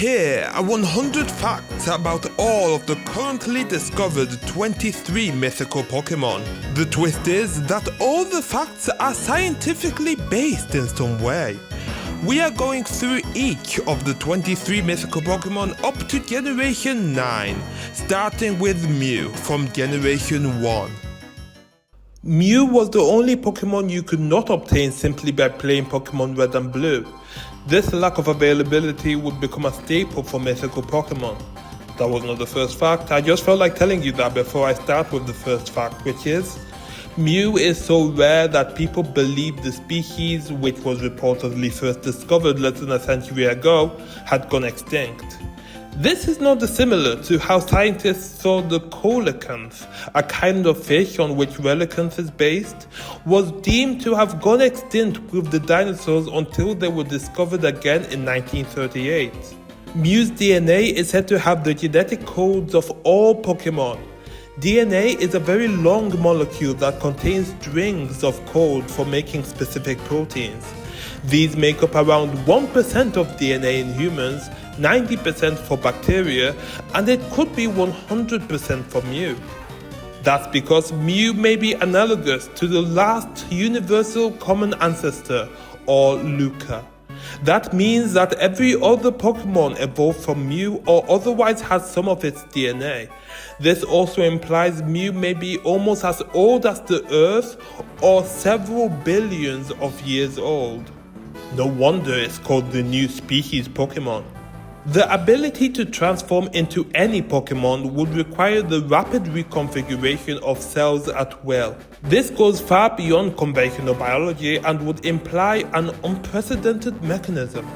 Here are 100 facts about all of the currently discovered 23 mythical Pokémon. The twist is that all the facts are scientifically based in some way. We are going through each of the 23 mythical Pokémon up to Generation 9, starting with Mew from Generation 1. Mew was the only Pokémon you could not obtain simply by playing Pokémon Red and Blue. This lack of availability would become a staple for mythical Pokémon. That was not the first fact, I just felt like telling you that before I start with the first fact, which is Mew is so rare that people believe the species, which was reportedly first discovered less than a century ago, had gone extinct. This is not dissimilar to how scientists saw the coelacanth, a kind of fish on which Relicanth is based, was deemed to have gone extinct with the dinosaurs until they were discovered again in 1938. Mew's DNA is said to have the genetic codes of all Pokémon. DNA is a very long molecule that contains strings of code for making specific proteins. These make up around 1% of DNA in humans, 90% for bacteria, and it could be 100% for Mew. That's because Mew may be analogous to the last universal common ancestor, or Luca. That means that every other Pokémon evolved from Mew or otherwise has some of its DNA. This also implies Mew may be almost as old as the Earth or several billions of years old. No wonder it's called the new species Pokémon. The ability to transform into any Pokémon would require the rapid reconfiguration of cells at will. This goes far beyond conventional biology and would imply an unprecedented mechanism.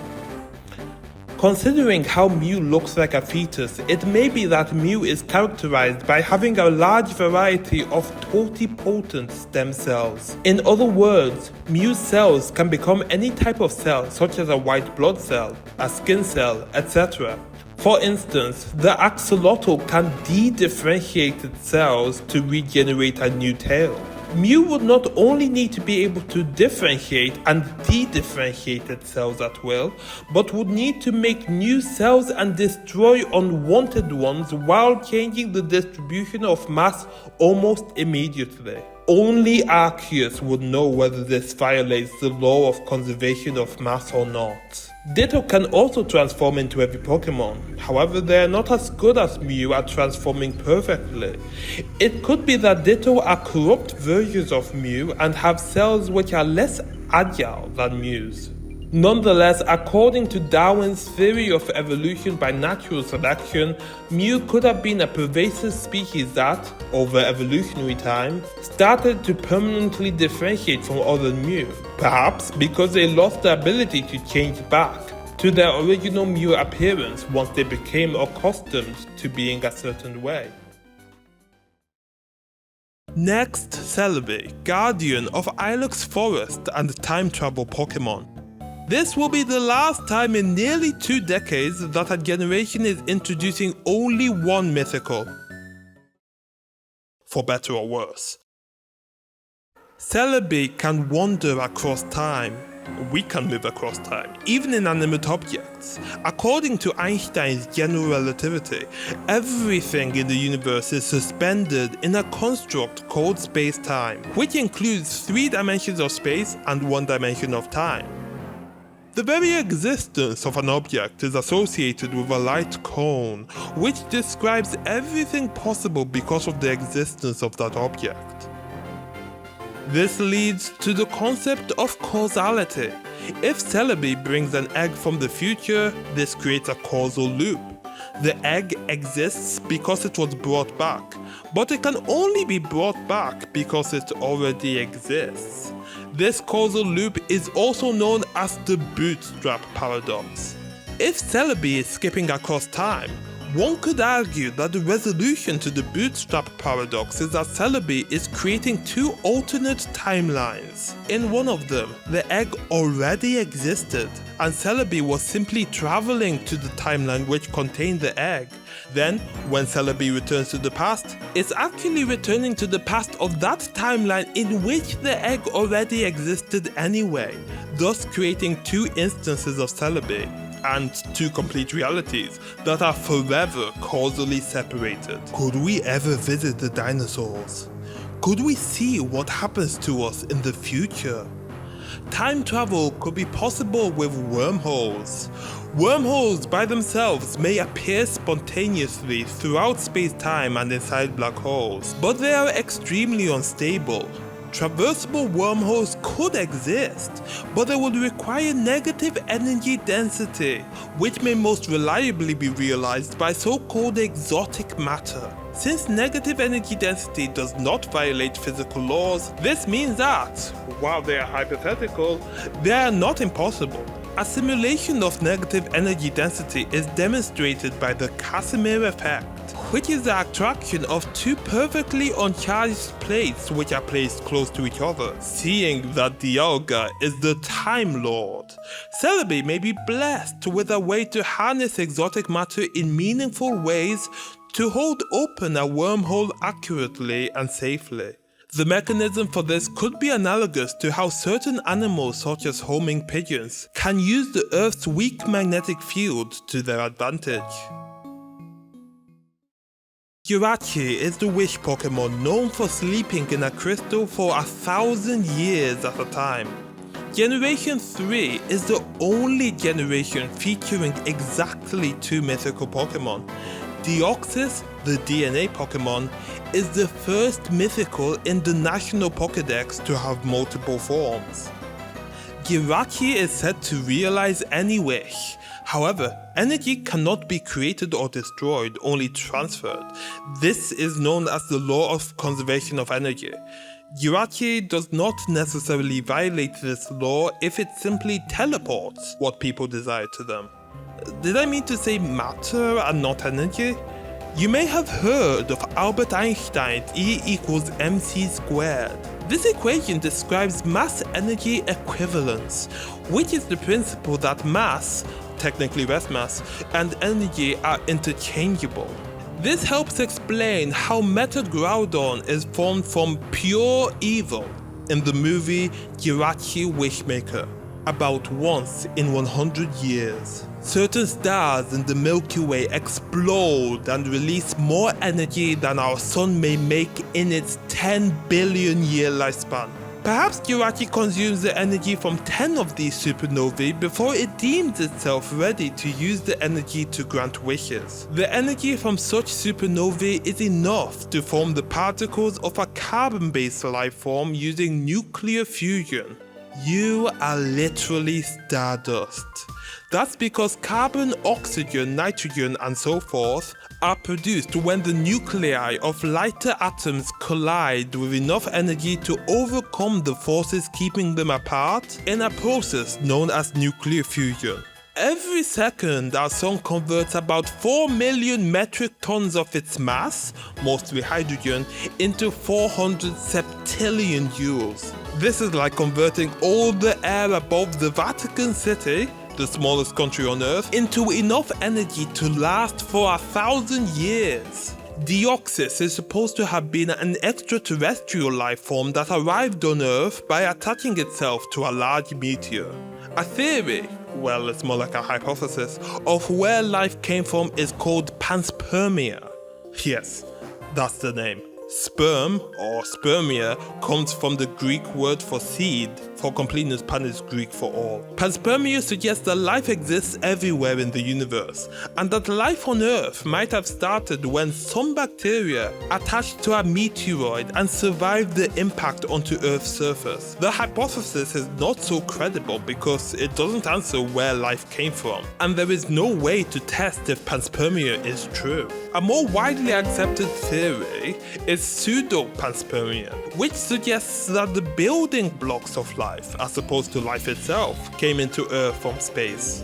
Considering how Mew looks like a fetus, it may be that Mew is characterized by having a large variety of totipotent stem cells. In other words, Mew's cells can become any type of cell, such as a white blood cell, a skin cell, etc. For instance, the axolotl can de-differentiate its cells to regenerate a new tail. Mew would not only need to be able to differentiate and de-differentiate its cells at will, but would need to make new cells and destroy unwanted ones while changing the distribution of mass almost immediately. Only Arceus would know whether this violates the law of conservation of mass or not. Ditto can also transform into every Pokémon, however they are not as good as Mew at transforming perfectly. It could be that Ditto are corrupt versions of Mew and have cells which are less agile than Mew's. Nonetheless, according to Darwin's theory of evolution by natural selection, Mew could have been a pervasive species that, over evolutionary time, started to permanently differentiate from other Mew, perhaps because they lost the ability to change back to their original Mew appearance once they became accustomed to being a certain way. Next, Celebi, guardian of Ilex Forest and time travel Pokémon. This will be the last time in nearly 2 decades that a generation is introducing only one mythical. For better or worse. Celebi can wander across time. We can move across time, even inanimate objects. According to Einstein's general relativity, everything in the universe is suspended in a construct called space-time, which includes 3 dimensions of space and 1 dimension of time. The very existence of an object is associated with a light cone, which describes everything possible because of the existence of that object. This leads to the concept of causality. If Celebi brings an egg from the future, this creates a causal loop. The egg exists because it was brought back, but it can only be brought back because it already exists. This causal loop is also known as the bootstrap paradox. If Celebi is skipping across time, one could argue that the resolution to the bootstrap paradox is that Celebi is creating 2 alternate timelines. In one of them, the egg already existed, and Celebi was simply traveling to the timeline which contained the egg. Then, when Celebi returns to the past, it's actually returning to the past of that timeline in which the egg already existed anyway, thus creating 2 instances of Celebi. and two complete realities that are forever causally separated. Could we ever visit the dinosaurs? Could we see what happens to us in the future? Time travel could be possible with wormholes. Wormholes by themselves may appear spontaneously throughout space-time and inside black holes, but they are extremely unstable. Traversable wormholes could exist, but they would require negative energy density, which may most reliably be realized by so-called exotic matter. Since negative energy density does not violate physical laws, this means that, while they are hypothetical, they are not impossible. A simulation of negative energy density is demonstrated by the Casimir effect, which is the attraction of two perfectly uncharged plates which are placed close to each other. Seeing that Dialga is the Time Lord, Celebi may be blessed with a way to harness exotic matter in meaningful ways to hold open a wormhole accurately and safely. The mechanism for this could be analogous to how certain animals such as homing pigeons can use the Earth's weak magnetic field to their advantage. Jirachi is the wish Pokémon known for sleeping in a crystal for 1,000 years at a time. Generation 3 is the only generation featuring exactly two mythical Pokémon. Deoxys, the DNA Pokémon, is the first mythical in the National Pokédex to have multiple forms. Jirachi is said to realize any wish. However, energy cannot be created or destroyed, only transferred. This is known as the law of conservation of energy. Jirachi does not necessarily violate this law if it simply teleports what people desire to them. Did I mean to say matter and not energy? You may have heard of Albert Einstein's E=mc². This equation describes mass-energy equivalence, which is the principle that mass, technically rest mass, and energy are interchangeable. This helps explain how Metagroudon is formed from pure evil in the movie Jirachi Wishmaker, about once in 100 years. Certain stars in the Milky Way explode and release more energy than our sun may make in its 10 billion year lifespan. Perhaps Jirachi consumes the energy from 10 of these supernovae before it deems itself ready to use the energy to grant wishes. The energy from such supernovae is enough to form the particles of a carbon-based life form using nuclear fusion. You are literally stardust. That's because carbon, oxygen, nitrogen, and so forth are produced when the nuclei of lighter atoms collide with enough energy to overcome the forces keeping them apart in a process known as nuclear fusion. Every second, our sun converts about 4 million metric tons of its mass, mostly hydrogen, into 400 septillion joules. This is like converting all the air above the Vatican City, the smallest country on Earth, into enough energy to last for 1,000 years. Deoxys is supposed to have been an extraterrestrial life form that arrived on Earth by attaching itself to a large meteor. A theory, well, it's more like a hypothesis, of where life came from is called panspermia. Yes, that's the name. Sperm, or spermia, comes from the Greek word for seed. For completeness, pan is Greek for all. Panspermia suggests that life exists everywhere in the universe, and that life on Earth might have started when some bacteria attached to a meteoroid and survived the impact onto Earth's surface. The hypothesis is not so credible because it doesn't answer where life came from, and there is no way to test if panspermia is true. A more widely accepted theory is pseudo-panspermia, which suggests that the building blocks of life, as opposed to life itself, came into Earth from space.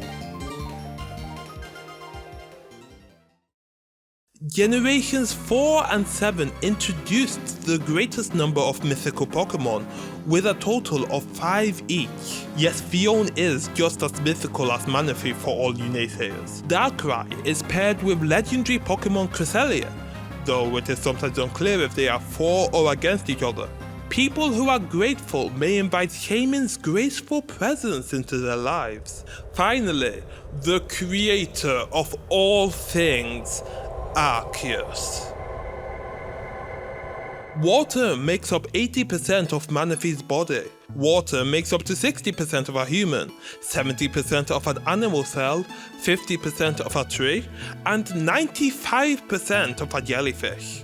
Generations 4 and 7 introduced the greatest number of mythical Pokémon, with a total of 5 each. Yes, Phione is just as mythical as Manaphy for all you naysayers. Darkrai is paired with legendary Pokémon Cresselia, though it is sometimes unclear if they are for or against each other. People who are grateful may invite Shaymin's graceful presence into their lives. Finally, the creator of all things, Arceus. Water makes up 80% of Manaphy's body. Water makes up to 60% of a human, 70% of an animal cell, 50% of a tree, and 95% of a jellyfish.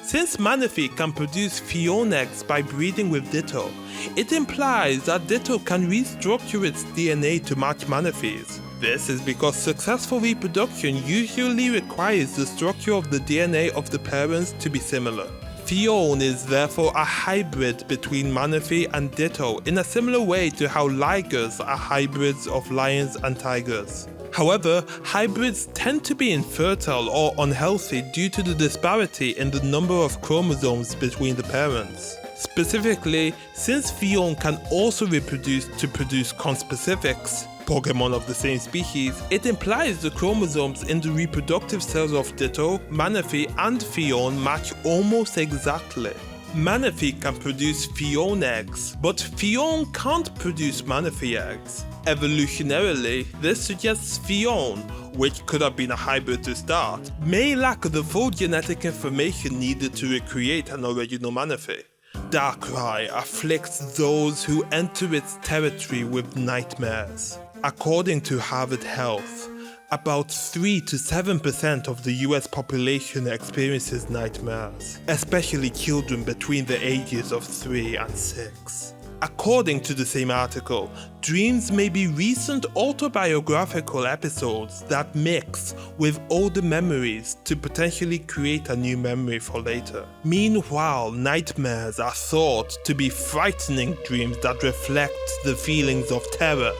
Since Manaphy can produce Phione eggs by breeding with Ditto, it implies that Ditto can restructure its DNA to match Manaphy's. This is because successful reproduction usually requires the structure of the DNA of the parents to be similar. Phione is therefore a hybrid between Manaphy and Ditto in a similar way to how ligers are hybrids of lions and tigers. However, hybrids tend to be infertile or unhealthy due to the disparity in the number of chromosomes between the parents. Specifically, since Phione can also reproduce to produce conspecifics, Pokémon of the same species, it implies the chromosomes in the reproductive cells of Ditto, Manaphy and Phione match almost exactly. Manaphy can produce Phione eggs, but Phione can't produce Manaphy eggs. Evolutionarily, this suggests Phione, which could have been a hybrid to start, may lack the full genetic information needed to recreate an original Manaphy. Darkrai afflicts those who enter its territory with nightmares. According to Harvard Health, about 3 to 7% of the US population experiences nightmares, especially children between the ages of 3 and 6. According to the same article, dreams may be recent autobiographical episodes that mix with older memories to potentially create a new memory for later. Meanwhile, nightmares are thought to be frightening dreams that reflect the feelings of terror,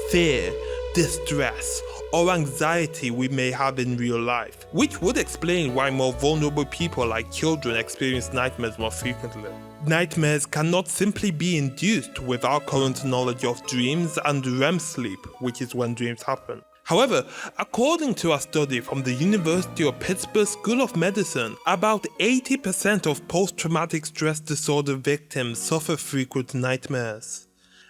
fear, distress, or anxiety we may have in real life, which would explain why more vulnerable people like children experience nightmares more frequently. Nightmares cannot simply be induced with our current knowledge of dreams and REM sleep, which is when dreams happen. However, according to a study from the University of Pittsburgh School of Medicine, about 80% of post-traumatic stress disorder victims suffer frequent nightmares.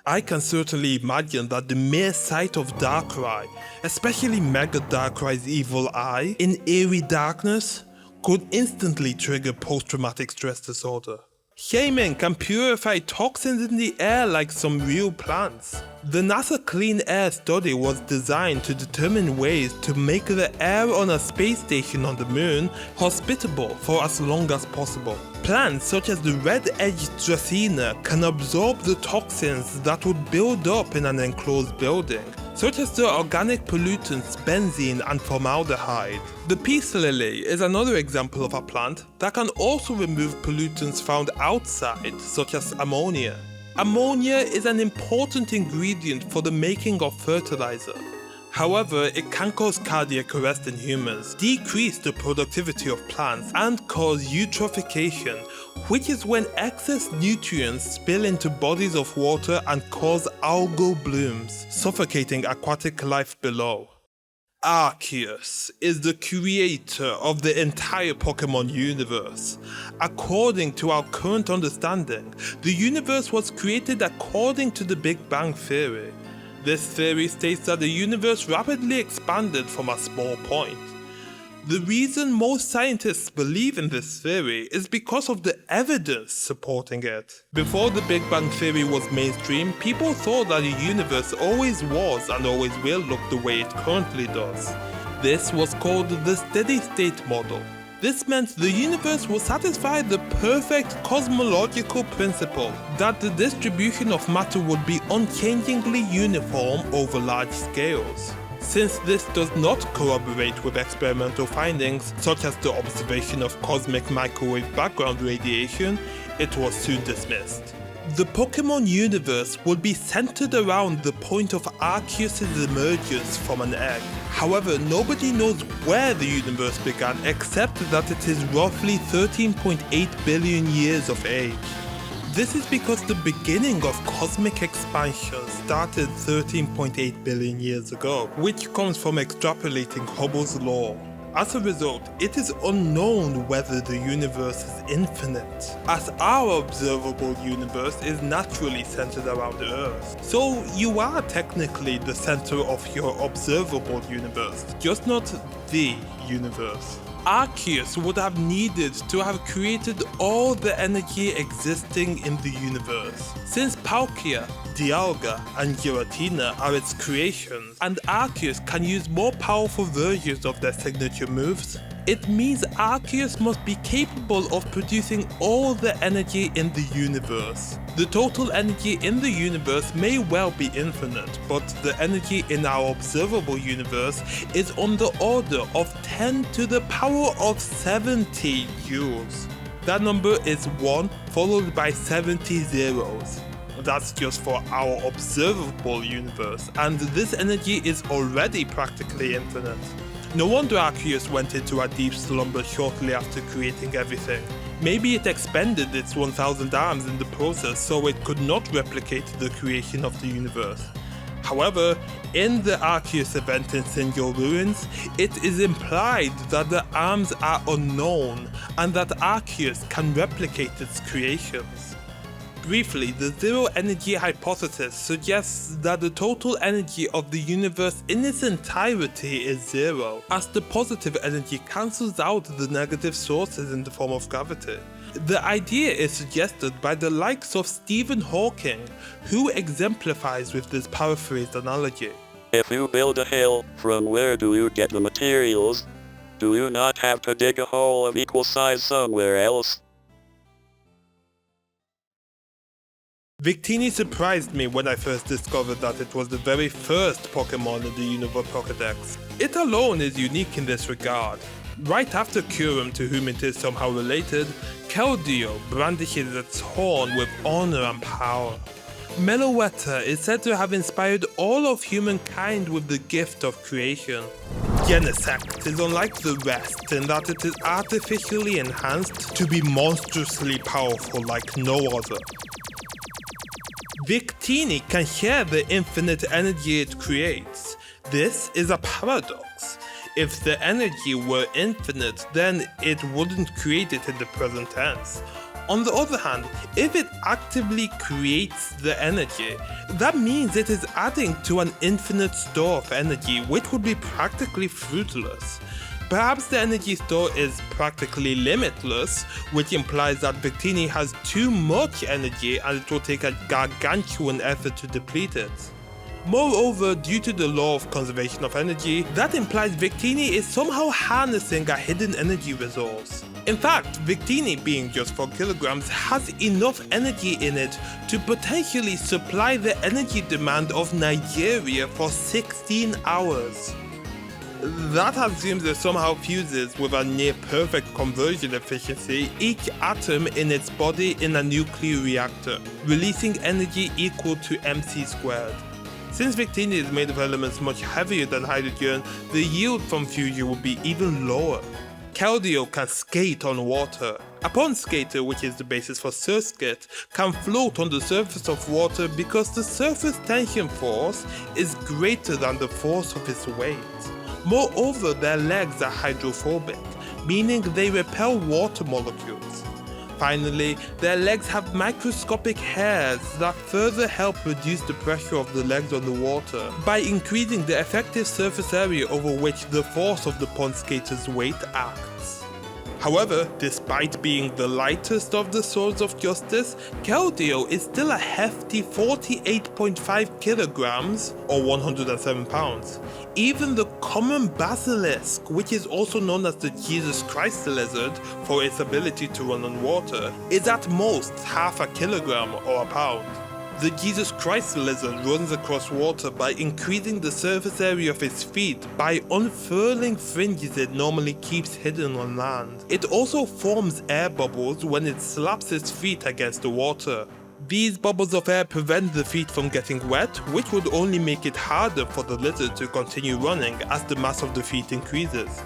I can certainly imagine that the mere sight of Darkrai, especially Mega Darkrai's evil eye, in eerie darkness, could instantly trigger post-traumatic stress disorder. Shaymin can purify toxins in the air like some real plants. The NASA Clean Air study was designed to determine ways to make the air on a space station on the moon hospitable for as long as possible. Plants such as the red-edged Dracena can absorb the toxins that would build up in an enclosed building, such as the organic pollutants benzene and formaldehyde. The peace lily is another example of a plant that can also remove pollutants found outside, such as ammonia. Ammonia is an important ingredient for the making of fertilizer. However, it can cause cardiac arrest in humans, decrease the productivity of plants, and cause eutrophication, which is when excess nutrients spill into bodies of water and cause algal blooms, suffocating aquatic life below. Arceus is the creator of the entire Pokémon universe. According to our current understanding, the universe was created according to the Big Bang Theory. This theory states that the universe rapidly expanded from a small point. The reason most scientists believe in this theory is because of the evidence supporting it. Before the Big Bang Theory was mainstream, people thought that the universe always was and always will look the way it currently does. This was called the steady state model. This meant the universe will satisfy the perfect cosmological principle that the distribution of matter would be unchangingly uniform over large scales. Since this does not corroborate with experimental findings, such as the observation of cosmic microwave background radiation, it was soon dismissed. The Pokémon universe would be centered around the point of Arceus' emergence from an egg. However, nobody knows where the universe began except that it is roughly 13.8 billion years of age. This is because the beginning of cosmic expansion started 13.8 billion years ago, which comes from extrapolating Hubble's law. As a result, it is unknown whether the universe is infinite, as our observable universe is naturally centered around the Earth. So you are technically the center of your observable universe, just not the universe. Arceus would have needed to have created all the energy existing in the universe. Since Palkia, Dialga, and Giratina are its creations, and Arceus can use more powerful versions of their signature moves, it means Arceus must be capable of producing all the energy in the universe. The total energy in the universe may well be infinite, but the energy in our observable universe is on the order of 10 to the power of 70 joules. That number is 1 followed by 70 zeros. That's just for our observable universe, and this energy is already practically infinite. No wonder Arceus went into a deep slumber shortly after creating everything. Maybe it expended its 1000 arms in the process so it could not replicate the creation of the universe. However, in the Arceus event in Sinjil Ruins, it is implied that the arms are unknown and that Arceus can replicate its creations. Briefly, the zero energy hypothesis suggests that the total energy of the universe in its entirety is zero, as the positive energy cancels out the negative sources in the form of gravity. The idea is suggested by the likes of Stephen Hawking, who exemplifies with this paraphrased analogy. If you build a hill, from where do you get the materials? Do you not have to dig a hole of equal size somewhere else? Victini surprised me when I first discovered that it was the very first Pokémon in the Unova Pokédex. It alone is unique in this regard. Right after Kyurem, to whom it is somehow related, Keldeo brandishes its horn with honor and power. Meloetta is said to have inspired all of humankind with the gift of creation. Genesect is unlike the rest in that it is artificially enhanced to be monstrously powerful like no other. Victini can share the infinite energy it creates. This is a paradox. If the energy were infinite, then it wouldn't create it in the present tense. On the other hand, if it actively creates the energy, that means it is adding to an infinite store of energy, which would be practically fruitless. Perhaps the energy store is practically limitless, which implies that Victini has too much energy and it will take a gargantuan effort to deplete it. Moreover, due to the law of conservation of energy, that implies Victini is somehow harnessing a hidden energy resource. In fact, Victini, being just 4 kilograms, has enough energy in it to potentially supply the energy demand of Nigeria for 16 hours. That assumes it somehow fuses with a near-perfect conversion efficiency each atom in its body in a nuclear reactor, releasing energy equal to mc squared. Since Victini is made of elements much heavier than hydrogen, the yield from fusion would be even lower. Keldeo can skate on water. A pond skater, which is the basis for Surskit, can float on the surface of water because the surface tension force is greater than the force of its weight. Moreover, their legs are hydrophobic, meaning they repel water molecules. Finally, their legs have microscopic hairs that further help reduce the pressure of the legs on the water by increasing the effective surface area over which the force of the pond skater's weight acts. However, despite being the lightest of the Swords of Justice, Keldeo is still a hefty 48.5 kilograms or 107 pounds. Even the common basilisk, which is also known as the Jesus Christ lizard for its ability to run on water, is at most half a kilogram or a pound. The Jesus Christ lizard runs across water by increasing the surface area of its feet by unfurling fringes it normally keeps hidden on land. It also forms air bubbles when it slaps its feet against the water. These bubbles of air prevent the feet from getting wet, which would only make it harder for the lizard to continue running as the mass of the feet increases.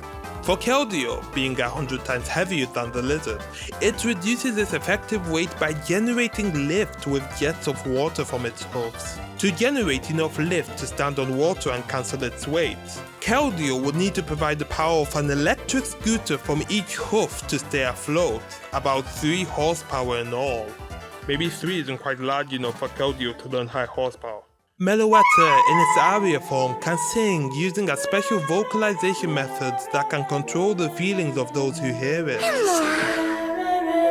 For Keldeo, being 100 times heavier than the lizard, it reduces its effective weight by generating lift with jets of water from its hooves. To generate enough lift to stand on water and cancel its weight, Keldeo would need to provide the power of an electric scooter from each hoof to stay afloat, about 3 horsepower in all. Maybe 3 isn't quite large enough for Keldeo to learn high horsepower. Meloetta, in its aria form, can sing using a special vocalization methods that can control the feelings of those who hear it.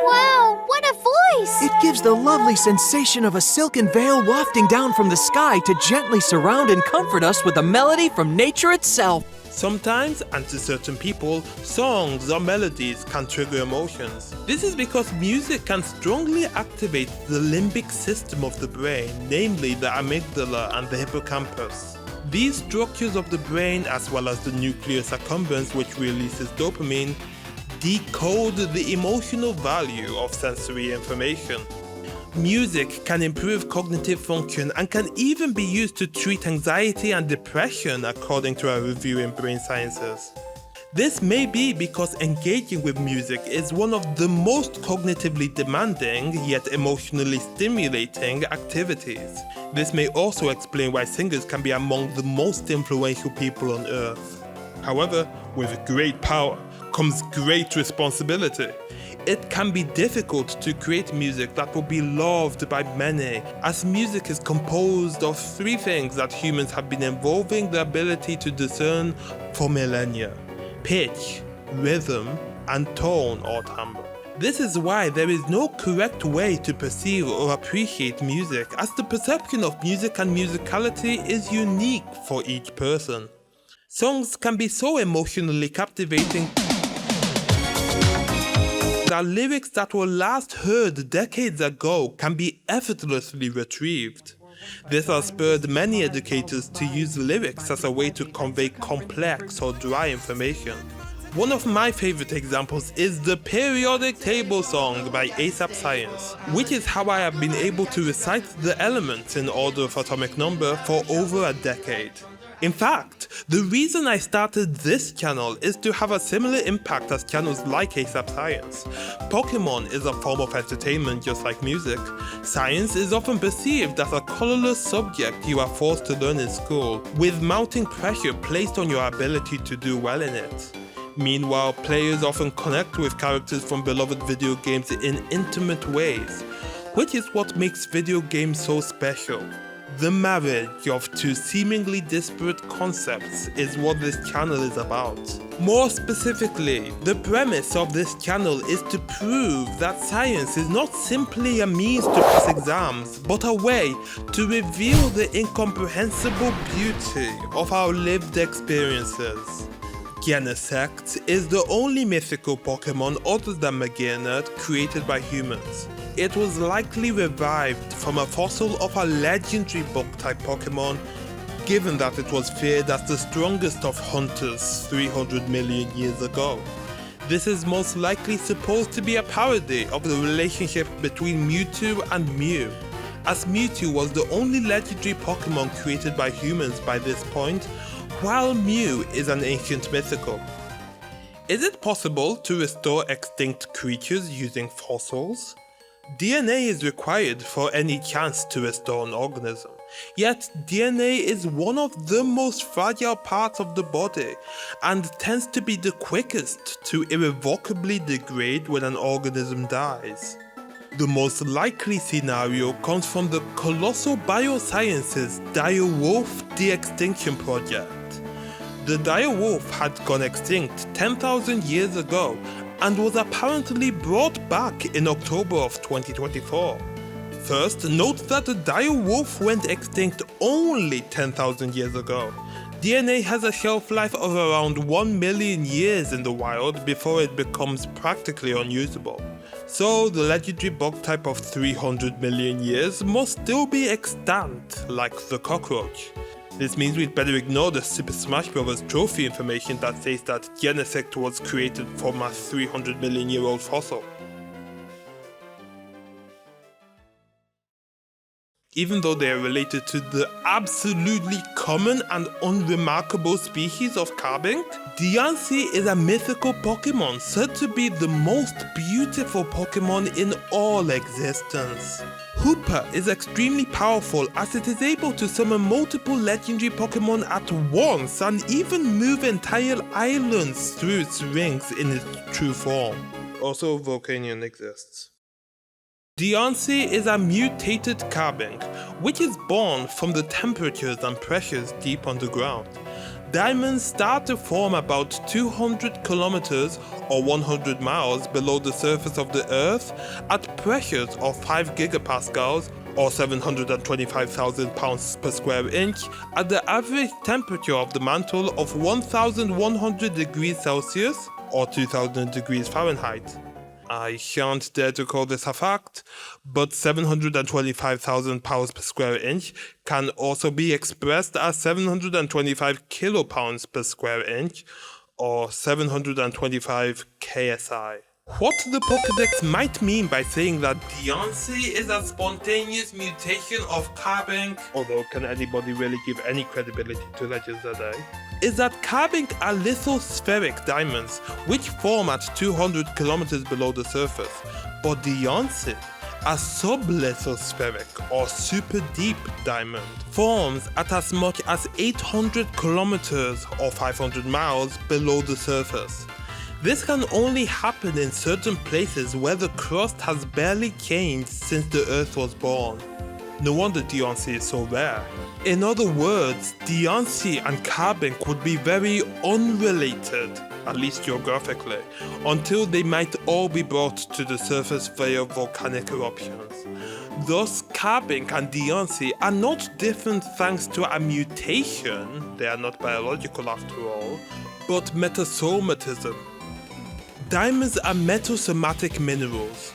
Wow, what a voice! It gives the lovely sensation of a silken veil wafting down from the sky to gently surround and comfort us with a melody from nature itself. Sometimes, and to certain people, songs or melodies can trigger emotions. This is because music can strongly activate the limbic system of the brain, namely the amygdala and the hippocampus. These structures of the brain, as well as the nucleus accumbens, which releases dopamine, decode the emotional value of sensory information. Music can improve cognitive function and can even be used to treat anxiety and depression, according to a review in Brain Sciences. This may be because engaging with music is one of the most cognitively demanding yet emotionally stimulating activities. This may also explain why singers can be among the most influential people on earth. However, with great power comes great responsibility. It can be difficult to create music that will be loved by many, as music is composed of 3 things that humans have been evolving the ability to discern for millennia: pitch, rhythm, and tone or timbre. This is why there is no correct way to perceive or appreciate music, as the perception of music and musicality is unique for each person. Songs can be so emotionally captivating that lyrics that were last heard decades ago can be effortlessly retrieved. This has spurred many educators to use lyrics as a way to convey complex or dry information. One of my favorite examples is the periodic table song by ASAP Science, which is how I have been able to recite the elements in order of atomic number for over a decade. In fact, the reason I started this channel is to have a similar impact as channels like ASAP Science. Pokémon is a form of entertainment just like music. Science is often perceived as a colorless subject you are forced to learn in school, with mounting pressure placed on your ability to do well in it. Meanwhile, players often connect with characters from beloved video games in intimate ways, which is what makes video games so special. The marriage of 2 seemingly disparate concepts is what this channel is about. More specifically, the premise of this channel is to prove that science is not simply a means to pass exams, but a way to reveal the incomprehensible beauty of our lived experiences. Genesect is the only mythical Pokémon other than Megaenerd created by humans. It was likely revived from a fossil of a legendary bug-type Pokémon, given that it was feared as the strongest of hunters 300 million years ago. This is most likely supposed to be a parody of the relationship between Mewtwo and Mew, as Mewtwo was the only legendary Pokémon created by humans by this point, while Mew is an ancient mythical. Is it possible to restore extinct creatures using fossils? DNA is required for any chance to restore an organism, yet DNA is one of the most fragile parts of the body and tends to be the quickest to irrevocably degrade when an organism dies. The most likely scenario comes from the Colossal Biosciences Direwolf de-extinction project. The direwolf had gone extinct 10,000 years ago and was apparently brought back in October of 2024. First, note that the direwolf went extinct only 10,000 years ago. DNA has a shelf life of around 1 million years in the wild before it becomes practically unusable. So the legendary bug type of 300 million years must still be extant, like the cockroach. This means we'd better ignore the Super Smash Bros. Trophy information that says that Genesect was created from a 300 million year old fossil. Even though they are related to the absolutely common and unremarkable species of Carbink, Deoxys is a mythical Pokémon said to be the most beautiful Pokémon in all existence. Hooper is extremely powerful as it is able to summon multiple legendary Pokémon at once and even move entire islands through its rings in its true form. Also, Volcanion exists. Deoxys is a mutated Carbink, which is born from the temperatures and pressures deep underground. Diamonds start to form about 200 kilometers or 100 miles below the surface of the Earth at pressures of 5 gigapascals or 725,000 pounds per square inch at the average temperature of the mantle of 1,100 degrees Celsius or 2,000 degrees Fahrenheit. I shan't dare to call this a fact, but 725,000 pounds per square inch can also be expressed as 725 kilopounds per square inch, or 725 KSI. What the Pokédex might mean by saying that Deoxys is a spontaneous mutation of Carbink, although can anybody really give any credibility to Legends today, is that Carbink are lithospheric diamonds which form at 200 kilometers below the surface, but Deoxys, a sublithospheric or super deep diamond, forms at as much as 800 kilometers or 500 miles below the surface. This can only happen in certain places where the crust has barely changed since the Earth was born. No wonder Deoxys is so rare. In other words, Deoxys and Carbink would be very unrelated, at least geographically, until they might all be brought to the surface via volcanic eruptions. Thus, Carbink and Deoxys are not different thanks to a mutation, they are not biological after all, but metasomatism. Diamonds are metasomatic minerals.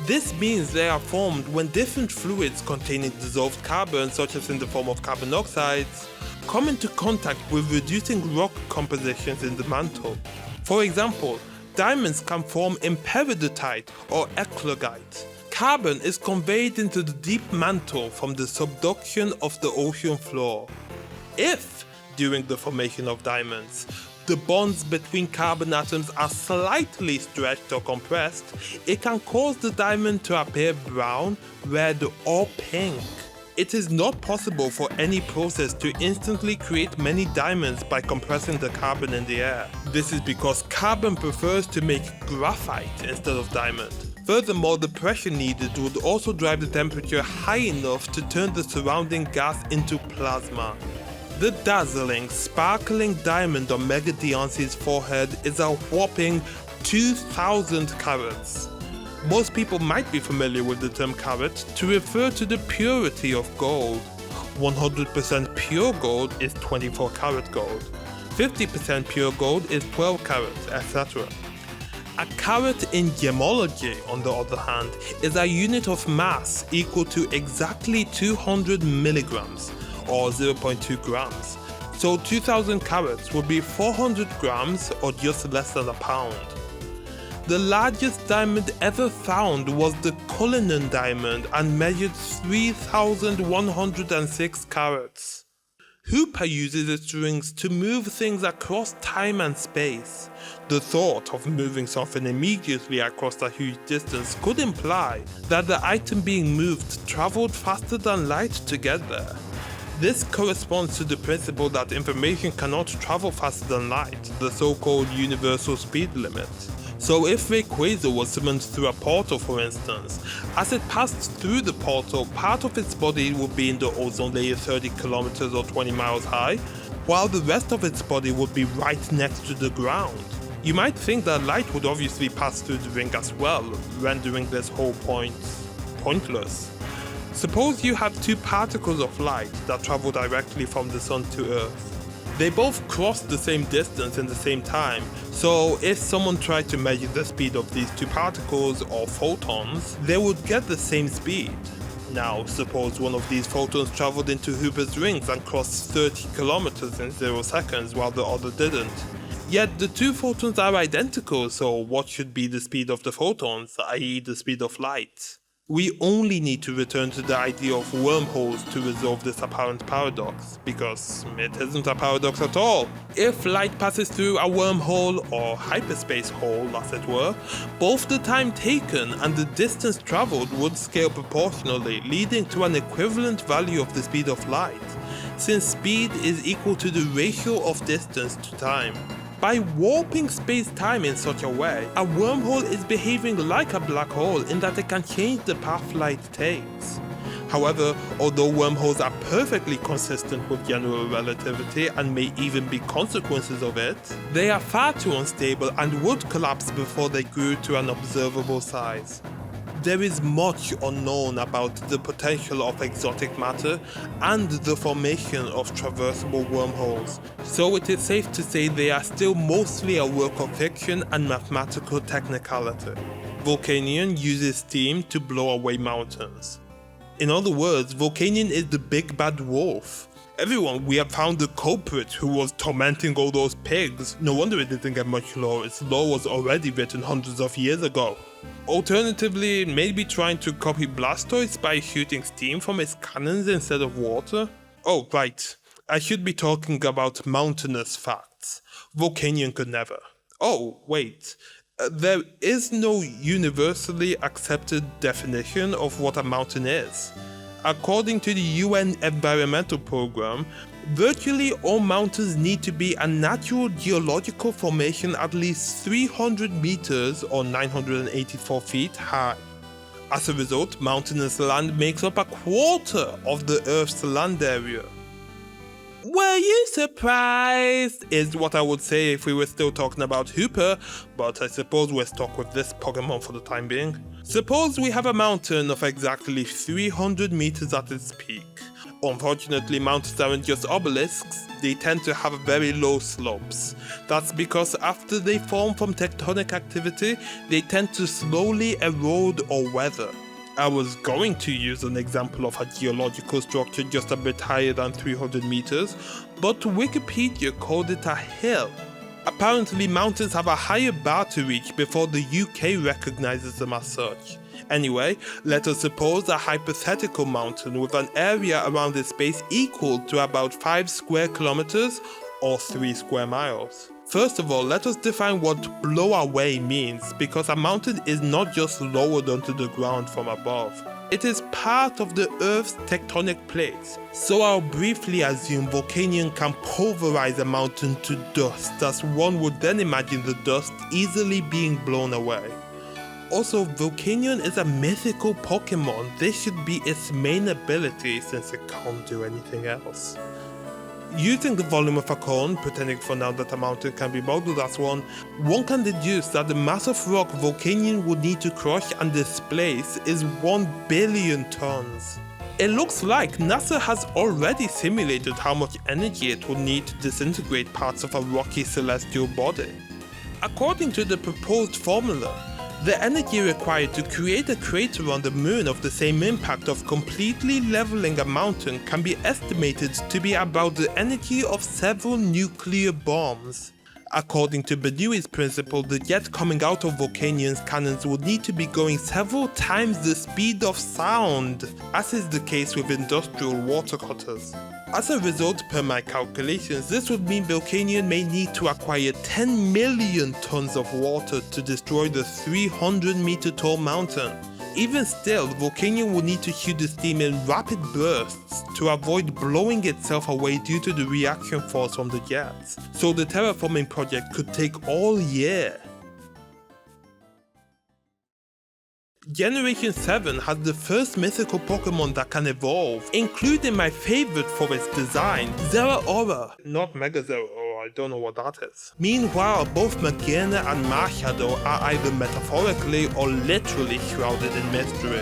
This means they are formed when different fluids containing dissolved carbon, such as in the form of carbon oxides, come into contact with reducing rock compositions in the mantle. For example, diamonds can form in peridotite or eclogite. Carbon is conveyed into the deep mantle from the subduction of the ocean floor. If, during the formation of diamonds, the bonds between carbon atoms are slightly stretched or compressed, it can cause the diamond to appear brown, red, or pink. It is not possible for any process to instantly create many diamonds by compressing the carbon in the air. This is because carbon prefers to make graphite instead of diamond. Furthermore, the pressure needed would also drive the temperature high enough to turn the surrounding gas into plasma. The dazzling, sparkling diamond on Mega Deoxys' forehead is a whopping 2,000 carats. Most people might be familiar with the term carat to refer to the purity of gold. 100% pure gold is 24 karat gold. 50% pure gold is 12 carats, etc. A carat in gemology, on the other hand, is a unit of mass equal to exactly 200 milligrams, or 0.2 grams. So 2,000 carats would be 400 grams or just less than a pound. The largest diamond ever found was the Cullinan diamond and measured 3,106 carats. Hooper uses its rings to move things across time and space. The thought of moving something immediately across a huge distance could imply that the item being moved traveled faster than light to get there. This corresponds to the principle that information cannot travel faster than light, the so-called universal speed limit. So if Rayquaza was summoned through a portal, for instance, as it passed through the portal, part of its body would be in the ozone layer 30 kilometers or 20 miles high, while the rest of its body would be right next to the ground. You might think that light would obviously pass through the ring as well, rendering this whole point pointless. Suppose you have two particles of light that travel directly from the sun to Earth. They both cross the same distance in the same time, so if someone tried to measure the speed of these two particles or photons, they would get the same speed. Now, suppose one of these photons traveled into Hooper's rings and crossed 30 kilometers in 0 seconds while the other didn't. Yet the two photons are identical, so what should be the speed of the photons, i.e. the speed of light? We only need to return to the idea of wormholes to resolve this apparent paradox, because it isn't a paradox at all. If light passes through a wormhole, or hyperspace hole as it were, both the time taken and the distance traveled would scale proportionally, leading to an equivalent value of the speed of light, since speed is equal to the ratio of distance to time. By warping space-time in such a way, a wormhole is behaving like a black hole in that it can change the path light takes. However, although wormholes are perfectly consistent with general relativity and may even be consequences of it, they are far too unstable and would collapse before they grew to an observable size. There is much unknown about the potential of exotic matter and the formation of traversable wormholes, so it is safe to say they are still mostly a work of fiction and mathematical technicality. Volcanion uses steam to blow away mountains. In other words, Volcanion is the big bad wolf. Everyone, we have found the culprit who was tormenting all those pigs. No wonder it didn't get much lore, its lore was already written hundreds of years ago. Alternatively, maybe trying to copy Blastoise by shooting steam from its cannons instead of water? Oh right, I should be talking about mountainous facts. Volcanion could never. Oh wait, there is no universally accepted definition of what a mountain is. According to the UN Environmental Program, virtually all mountains need to be a natural geological formation at least 300 meters or 984 feet high. As a result, mountainous land makes up a quarter of the Earth's land area. Were you surprised? Is what I would say if we were still talking about Hooper, but I suppose we're stuck with this Pokemon for the time being. Suppose we have a mountain of exactly 300 meters at its peak. Unfortunately, mountains aren't just obelisks, they tend to have very low slopes. That's because after they form from tectonic activity, they tend to slowly erode or weather. I was going to use an example of a geological structure just a bit higher than 300 meters, but Wikipedia called it a hill. Apparently mountains have a higher bar to reach before the UK recognizes them as such. Anyway, let us suppose a hypothetical mountain with an area around its base equal to about 5 square kilometers or 3 square miles. First of all, let us define what blow away means, because a mountain is not just lowered onto the ground from above. It is part of the Earth's tectonic plates, so I'll briefly assume Volcanion can pulverize a mountain to dust, as one would then imagine the dust easily being blown away. Also, Volcanion is a mythical Pokémon. This should be its main ability since it can't do anything else. Using the volume of a cone, pretending for now that a mountain can be modeled as one can deduce that the mass of rock Volcanion would need to crush and displace is 1 billion tons. It looks like NASA has already simulated how much energy it would need to disintegrate parts of a rocky celestial body. According to the proposed formula, the energy required to create a crater on the moon of the same impact of completely leveling a mountain can be estimated to be about the energy of several nuclear bombs. According to Bernoulli's principle, the jet coming out of Volcanion's cannons would need to be going several times the speed of sound, as is the case with industrial water cutters. As a result, per my calculations, this would mean Volcanion may need to acquire 10 million tons of water to destroy the 300 meter tall mountain. Even still, Volcanion would need to shoot the steam in rapid bursts to avoid blowing itself away due to the reaction force from the jets, so the terraforming project could take all year. Generation 7 has the first mythical Pokémon that can evolve, including my favorite for its design, Zeraora. Not Mega Zeraora, I don't know what that is. Meanwhile, both Magearna and Marshadow are either metaphorically or literally shrouded in mystery.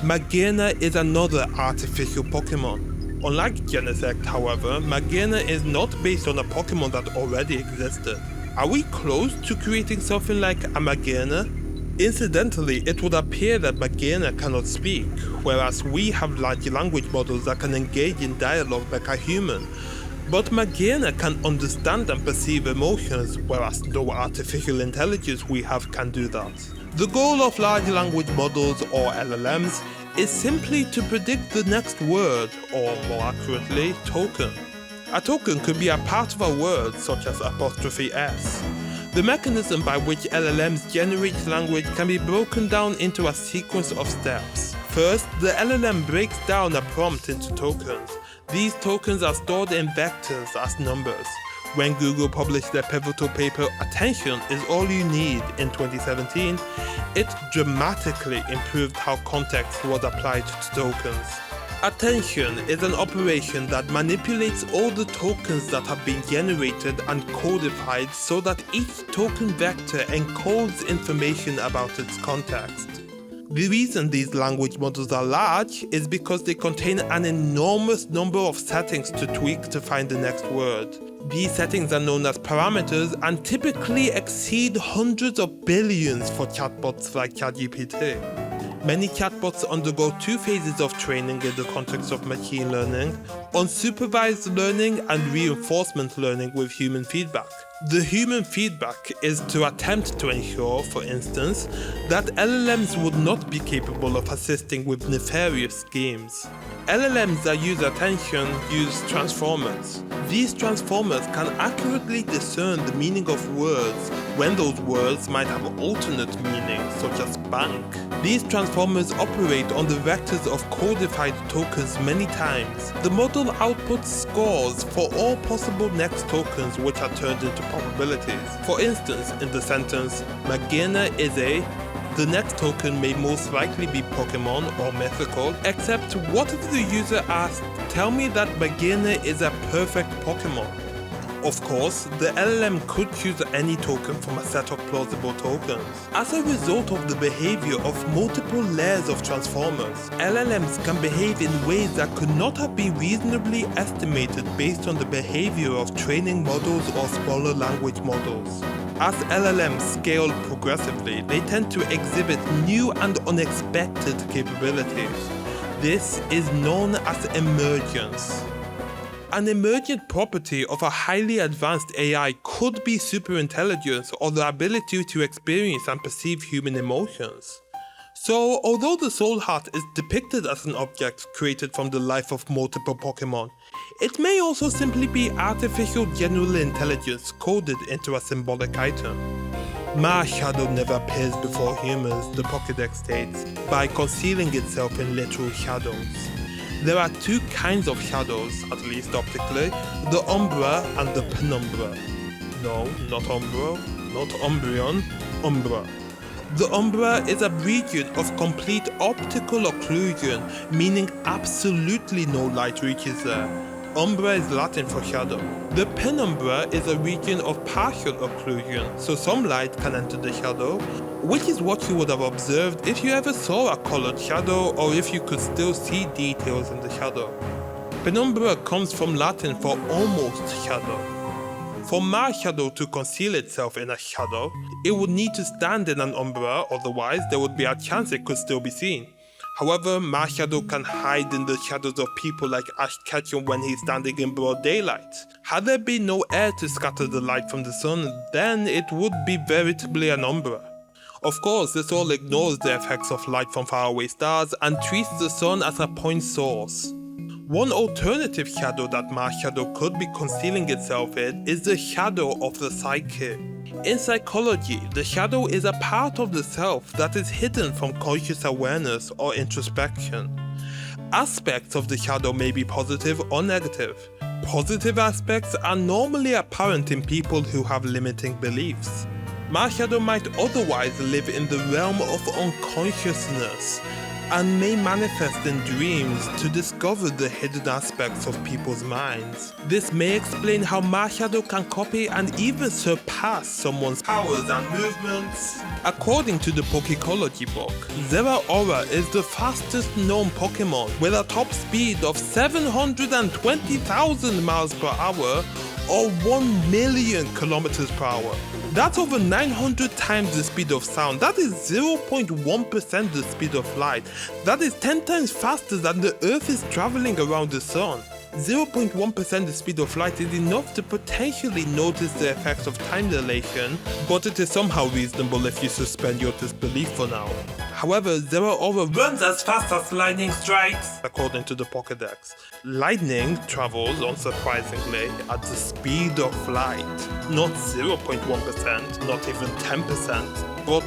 Magearna is another artificial Pokémon. Unlike Genesect, however, Magearna is not based on a Pokémon that already existed. Are we close to creating something like a Magearna? Incidentally, it would appear that Magearna cannot speak, whereas we have large language models that can engage in dialogue like a human. But Magearna can understand and perceive emotions, whereas no artificial intelligence we have can do that. The goal of large language models, or LLMs, is simply to predict the next word, or more accurately, token. A token could be a part of a word, such as '*s". The mechanism by which LLMs generate language can be broken down into a sequence of steps. First, the LLM breaks down a prompt into tokens. These tokens are stored in vectors as numbers. When Google published their pivotal paper "Attention is All You Need" in 2017, it dramatically improved how context was applied to tokens. Attention is an operation that manipulates all the tokens that have been generated and codified so that each token vector encodes information about its context. The reason these language models are large is because they contain an enormous number of settings to tweak to find the next word. These settings are known as parameters and typically exceed hundreds of billions for chatbots like ChatGPT. Many chatbots undergo two phases of training in the context of machine learning: unsupervised learning and reinforcement learning with human feedback. The human feedback is to attempt to ensure, for instance, that LLMs would not be capable of assisting with nefarious schemes. LLMs that use attention use transformers. These transformers can accurately discern the meaning of words when those words might have alternate meanings, such as bank. These transformers operate on the vectors of codified tokens many times. The model outputs scores for all possible next tokens which are turned into probabilities. For instance, in the sentence, "Magena is a," the next token may most likely be Pokemon or mythical, except what if the user asked, "Tell me that Magena is a perfect Pokemon"? Of course, the LLM could choose any token from a set of plausible tokens. As a result of the behavior of multiple layers of transformers, LLMs can behave in ways that could not have been reasonably estimated based on the behavior of training models or smaller language models. As LLMs scale progressively, they tend to exhibit new and unexpected capabilities. This is known as emergence. An emergent property of a highly advanced AI could be superintelligence or the ability to experience and perceive human emotions. So, although the Soul Heart is depicted as an object created from the life of multiple Pokémon, it may also simply be artificial general intelligence coded into a symbolic item. My shadow never appears before humans, the Pokédex states, by concealing itself in literal shadows. There are two kinds of shadows, at least optically, the Umbra and the Penumbra. No, not Umbra, not Umbreon, Umbra. The Umbra is a region of complete optical occlusion, meaning absolutely no light reaches there. Umbra is Latin for shadow. The penumbra is a region of partial occlusion, so some light can enter the shadow, which is what you would have observed if you ever saw a colored shadow or if you could still see details in the shadow. Penumbra comes from Latin for almost shadow. For my shadow to conceal itself in a shadow, it would need to stand in an umbra, otherwise there would be a chance it could still be seen. However, my shadow can hide in the shadows of people like Ash Ketchum when he's standing in broad daylight. Had there been no air to scatter the light from the sun, then it would be veritably an umbra. Of course, this all ignores the effects of light from faraway stars and treats the sun as a point source. One alternative shadow that my shadow could be concealing itself in is the shadow of the psyche. In psychology, the shadow is a part of the self that is hidden from conscious awareness or introspection. Aspects of the shadow may be positive or negative. Positive aspects are normally apparent in people who have limiting beliefs. My shadow might otherwise live in the realm of unconsciousness and may manifest in dreams to discover the hidden aspects of people's minds. This may explain how my shadow can copy and even surpass someone's powers and movements. According to the Pokecology book, Zeraora is the fastest known Pokemon with a top speed of 720,000 miles per hour or 1 million kilometers per hour. That's over 900 times the speed of sound. That is 0.1% the speed of light. That is 10 times faster than the Earth is traveling around the sun. 0.1% the speed of light is enough to potentially notice the effects of time dilation, but it is somehow reasonable if you suspend your disbelief for now. However, Zeraora runs as fast as lightning strikes, according to the Pokédex. Lightning travels, unsurprisingly, at the speed of light. Not 0.1%, not even 10%, but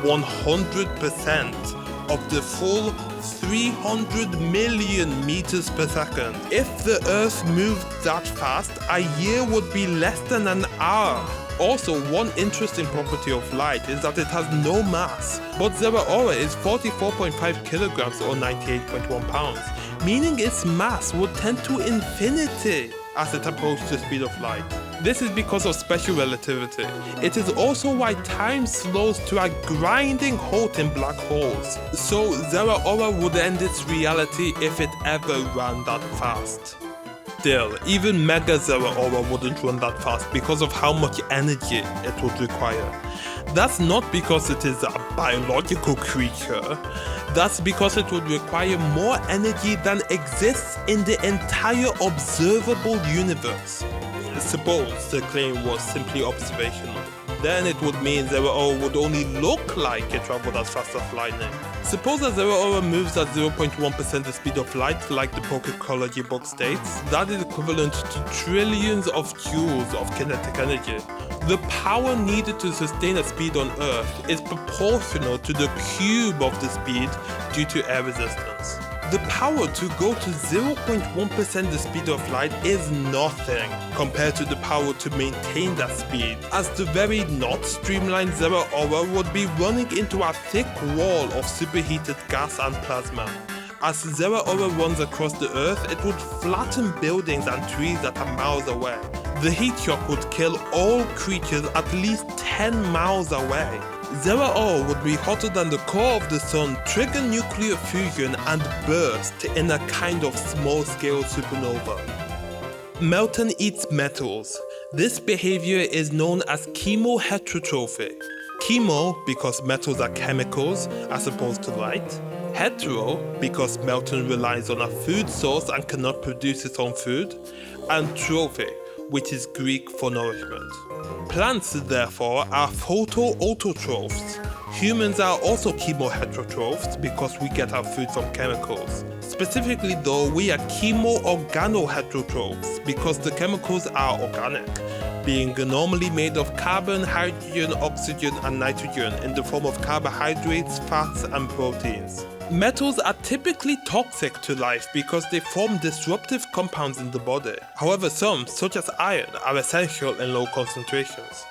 100% of the full 300 million meters per second. If the Earth moved that fast, a year would be less than an hour. Also, one interesting property of light is that it has no mass, but Zeraora is 44.5 kilograms or 98.1 pounds, meaning its mass would tend to infinity as it approaches the speed of light. This is because of special relativity. It is also why time slows to a grinding halt in black holes. So Zeraora would end its reality if it ever ran that fast. Still, even Mega Zeraora wouldn't run that fast because of how much energy it would require. That's not because it is a biological creature. That's because it would require more energy than exists in the entire observable universe. Suppose the claim was simply observational. Then it would mean Zeraora would only look like it traveled as fast as lightning. Suppose that Zeraora moves at 0.1% the speed of light, like the Pokécology book states. That is equivalent to trillions of joules of kinetic energy. The power needed to sustain a speed on Earth is proportional to the cube of the speed due to air resistance. The power to go to 0.1% the speed of light is nothing compared to the power to maintain that speed, as the very not streamlined Zeraora would be running into a thick wall of superheated gas and plasma. As Zeraora runs across the Earth, it would flatten buildings and trees that are miles away. The heat shock would kill all creatures at least 10 miles away. Zeraora would be hotter than the core of the sun, trigger nuclear fusion, and burst in a kind of small-scale supernova. Melton eats metals. This behavior is known as chemoheterotrophy. Chemo because metals are chemicals as opposed to light. Hetero because Melton relies on a food source and cannot produce its own food. And trophy, which is Greek for nourishment. Plants, therefore, are photoautotrophs. Humans are also chemoheterotrophs because we get our food from chemicals. Specifically though, we are chemoorganoheterotrophs because the chemicals are organic, being normally made of carbon, hydrogen, oxygen, and nitrogen in the form of carbohydrates, fats, and proteins. Metals are typically toxic to life because they form disruptive compounds in the body. However, some, such as iron, are essential in low concentrations.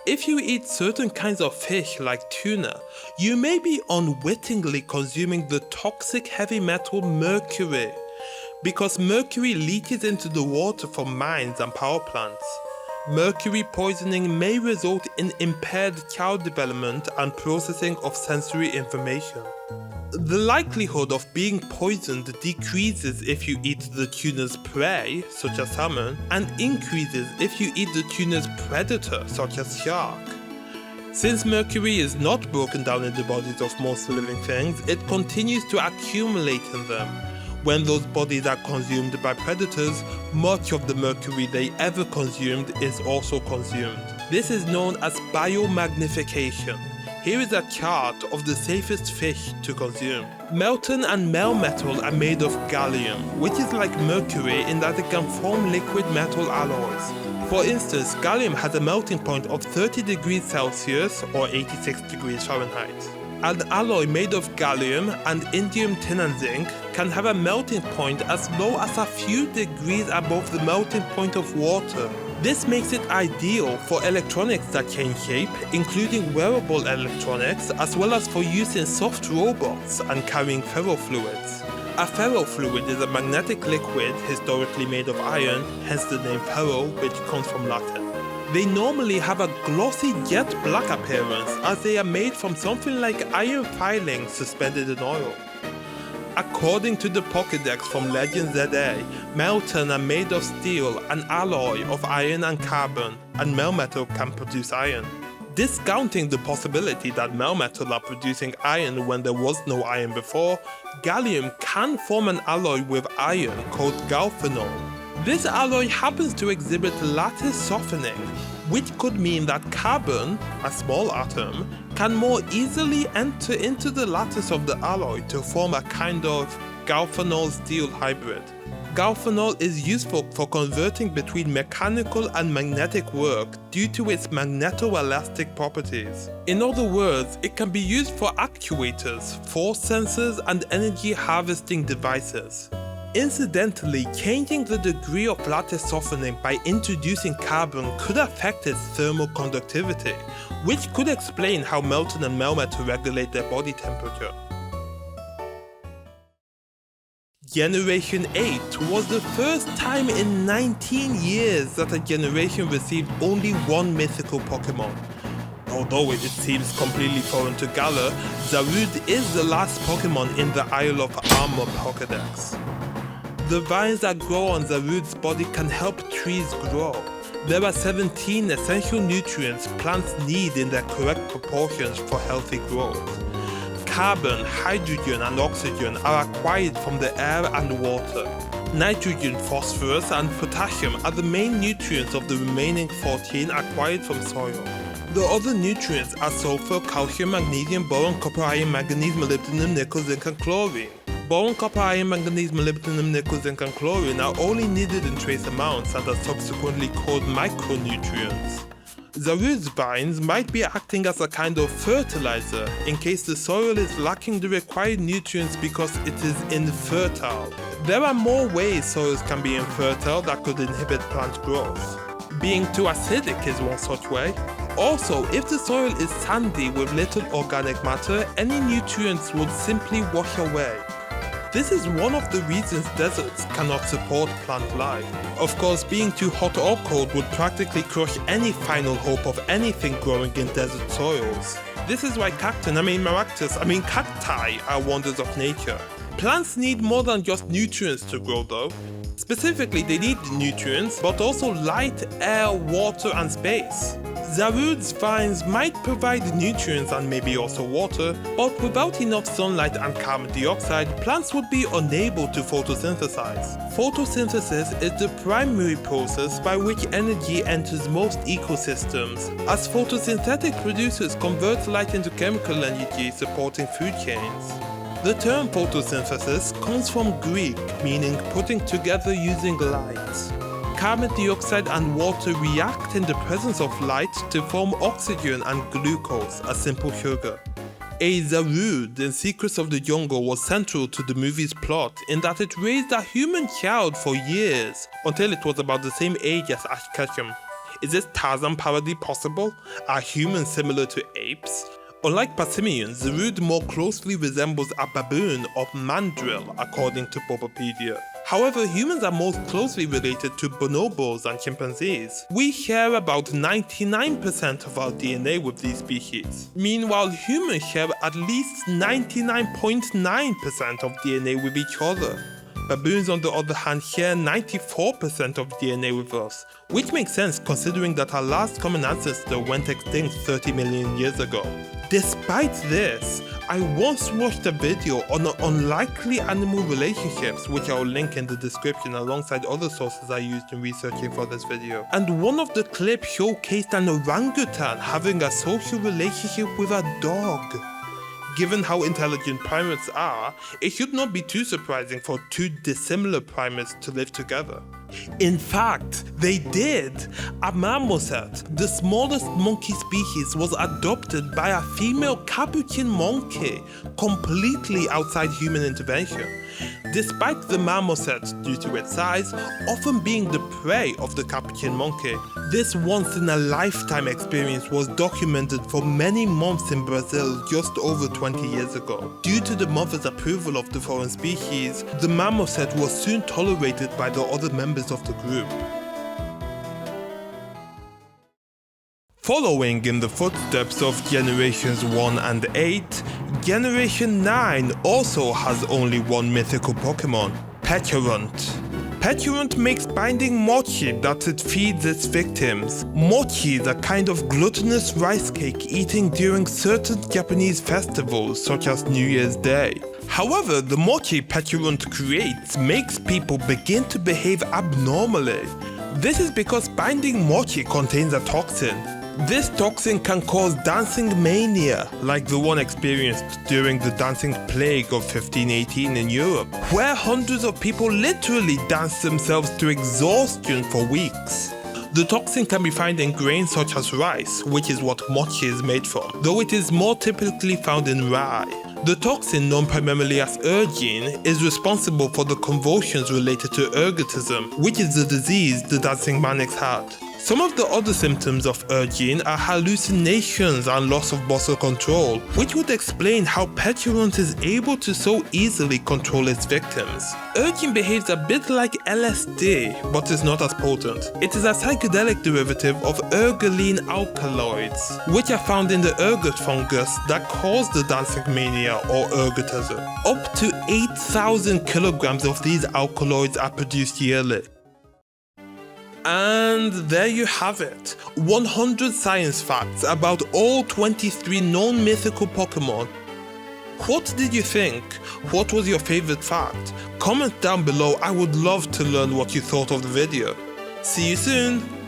If you eat certain kinds of fish like tuna, you may be unwittingly consuming the toxic heavy metal mercury, because mercury leaches into the water from mines and power plants. Mercury poisoning may result in impaired child development and processing of sensory information. The likelihood of being poisoned decreases if you eat the tuna's prey, such as salmon, and increases if you eat the tuna's predator, such as shark. Since mercury is not broken down in the bodies of most living things, it continues to accumulate in them. When those bodies are consumed by predators, much of the mercury they ever consumed is also consumed. This is known as biomagnification. Here is a chart of the safest fish to consume. Melton and melmetal are made of gallium, which is like mercury in that it can form liquid metal alloys. For instance, gallium has a melting point of 30 degrees Celsius or 86 degrees Fahrenheit. An alloy made of gallium and indium tin and zinc can have a melting point as low as a few degrees above the melting point of water. This makes it ideal for electronics that change shape, including wearable electronics, as well as for use in soft robots and carrying ferrofluids. A ferrofluid is a magnetic liquid historically made of iron, hence the name ferro, which comes from Latin. They normally have a glossy jet black appearance as they are made from something like iron filings suspended in oil. According to the Pokédex from Legend ZA, Melton are made of steel, an alloy of iron and carbon, and melmetal can produce iron. Discounting the possibility that Melmetal are producing iron when there was no iron before, gallium can form an alloy with iron called galphenol. This alloy happens to exhibit lattice softening, which could mean that carbon, a small atom, can more easily enter into the lattice of the alloy to form a kind of galphenol-steel hybrid. Galphenol is useful for converting between mechanical and magnetic work due to its magnetoelastic properties. In other words, it can be used for actuators, force sensors, and energy harvesting devices. Incidentally, changing the degree of lattice softening by introducing carbon could affect its thermal conductivity, which could explain how Melton and Melmetal regulate their body temperature. Generation 8 was the first time in 19 years that a generation received only one mythical Pokémon. Although it seems completely foreign to Galar, Zarude is the last Pokémon in the Isle of Armor Pokédex. The vines that grow on Zarude's body can help trees grow. There are 17 essential nutrients plants need in their correct proportions for healthy growth. Carbon, hydrogen and oxygen are acquired from the air and water. Nitrogen, phosphorus and potassium are the main nutrients of the remaining 14 acquired from soil. The other nutrients are sulfur, calcium, magnesium, boron, copper, iron, manganese, molybdenum, nickel, zinc and chlorine. Boron, copper, iron, manganese, molybdenum, nickel, zinc and chlorine are only needed in trace amounts and are subsequently called micronutrients. Zarude's vines might be acting as a kind of fertilizer in case the soil is lacking the required nutrients because it is infertile. There are more ways soils can be infertile that could inhibit plant growth. Being too acidic is one such way. Also, if the soil is sandy with little organic matter, any nutrients would simply wash away. This is one of the reasons deserts cannot support plant life. Of course, being too hot or cold would practically crush any final hope of anything growing in desert soils. This is why cacti are wonders of nature. Plants need more than just nutrients to grow though. Specifically, they need nutrients, but also light, air, water and space. Zarude's vines might provide nutrients and maybe also water, but without enough sunlight and carbon dioxide, plants would be unable to photosynthesize. Photosynthesis is the primary process by which energy enters most ecosystems, as photosynthetic producers convert light into chemical energy supporting food chains. The term photosynthesis comes from Greek, meaning putting together using light. Carbon dioxide and water react in the presence of light to form oxygen and glucose, a simple sugar. A Zarude in Secrets of the Jungle was central to the movie's plot in that it raised a human child for years, until it was about the same age as Ash Ketchum. Is this Tarzan parody possible? Are humans similar to apes? Unlike Passimian, Zarude more closely resembles a baboon or mandrill according to Bulbapedia. However, humans are most closely related to bonobos and chimpanzees. We share about 99% of our DNA with these species. Meanwhile, humans share at least 99.9% of DNA with each other. Baboons on the other hand share 94% of DNA with us, which makes sense considering that our last common ancestor went extinct 30 million years ago. Despite this, I once watched a video on unlikely animal relationships, which I will link in the description alongside other sources I used in researching for this video. And one of the clips showcased an orangutan having a social relationship with a dog. Given how intelligent primates are, it should not be too surprising for two dissimilar primates to live together. In fact, they did! A marmoset, the smallest monkey species, was adopted by a female capuchin monkey, completely outside human intervention. Despite the marmoset, due to its size, often being the prey of the capuchin monkey, this once-in-a-lifetime experience was documented for many months in Brazil just over 20 years ago. Due to the mother's approval of the foreign species, the marmoset was soon tolerated by the other members of the group. Following in the footsteps of Generations 1 and 8, Generation 9 also has only one mythical Pokémon, Pecharunt. Petulant makes binding mochi that it feeds its victims. Mochi is a kind of gluttonous rice cake eaten during certain Japanese festivals such as New Year's Day. However, the mochi Petulant creates makes people begin to behave abnormally. This is because binding mochi contains a toxin. This toxin can cause dancing mania, like the one experienced during the dancing plague of 1518 in Europe, where hundreds of people literally danced themselves to exhaustion for weeks. The toxin can be found in grains such as rice, which is what mochi is made from, though it is more typically found in rye. The toxin, known primarily as ergine, is responsible for the convulsions related to ergotism, which is the disease the dancing maniacs had. Some of the other symptoms of ergine are hallucinations and loss of muscle control, which would explain how Petulant is able to so easily control its victims. Ergine behaves a bit like LSD, but is not as potent. It is a psychedelic derivative of ergoline alkaloids, which are found in the ergot fungus that cause the dancing mania or ergotism. Up to 8,000 kilograms of these alkaloids are produced yearly. And there you have it, 100 science facts about all 23 known mythical Pokémon. What did you think? What was your favorite fact? Comment down below, I would love to learn what you thought of the video. See you soon!